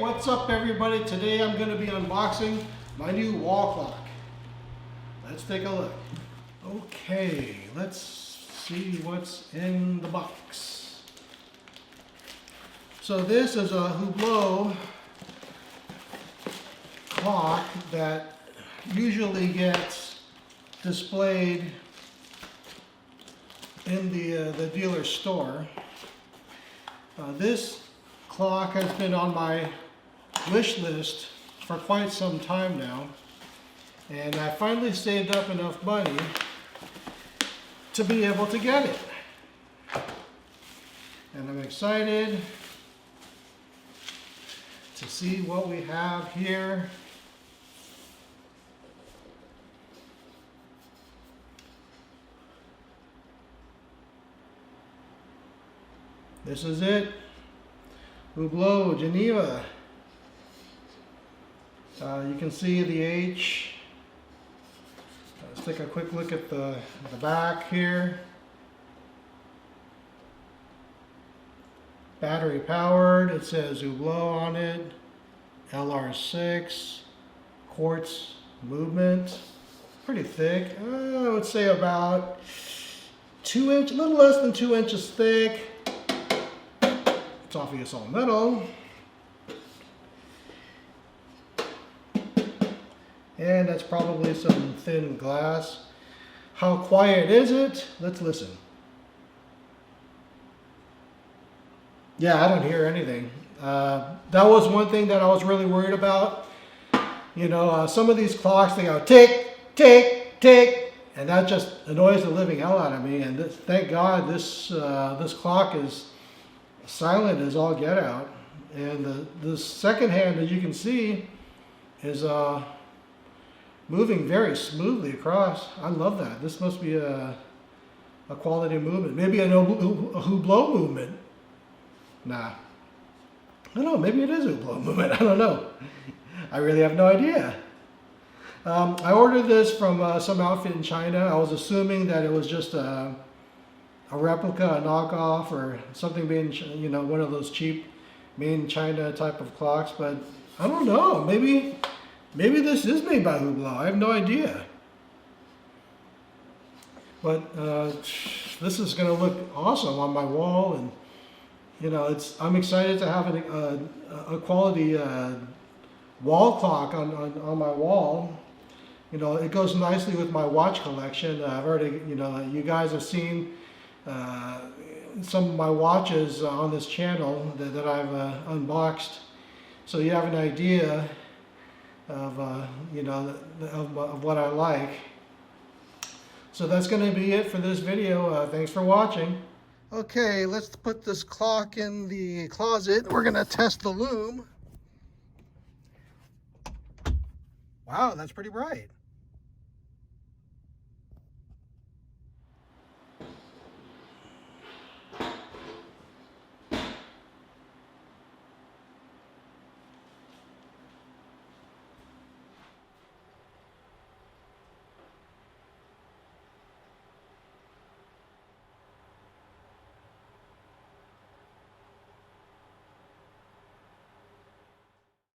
What's up everybody? Today I'm going to be unboxing my new wall clock. Let's take a look. Okay, let's see what's in the box. So this is a Hublot clock that usually gets displayed in the dealer store. This clock has been on my wish list for quite some time now, and I finally saved up enough money to be able to get it. And I'm excited to see what we have here. This is it. Hublot, Geneva. You can see the H. Let's take a quick look at the back here. Battery powered. It says Hublot on it. LR6. Quartz movement. Pretty thick. I would say about 2 inches, a little less than 2 inches thick. It's obviously all metal. And that's probably some thin glass. How quiet is it? Let's listen. Yeah, I don't hear anything. That was one thing that I was really worried about. You know, some of these clocks, they go tick, tick, tick, and that just annoys the living hell out of me. And thank God this clock is silent as all get out. And the second hand, as you can see, is moving very smoothly across. I love that. This must be a quality movement. Maybe a Hublot movement. Nah. I don't know. Maybe it is a Hublot movement. I don't know. I really have no idea. I ordered this from some outfit in China. I was assuming that it was just a replica, a knockoff, or something being, you know, one of those cheap made in China type of clocks. But I don't know. Maybe this is made by Hublot. I have no idea. But this is going to look awesome on my wall, and you know, I'm excited to have a quality wall clock on my wall. You know, it goes nicely with my watch collection. I've already, you know, you guys have seen some of my watches on this channel that I've unboxed, so you have an idea of you know, of what I like. So that's going to be it for this video. Thanks for watching. Okay, let's put this clock in the closet. We're going to test the lume. Wow, that's pretty bright.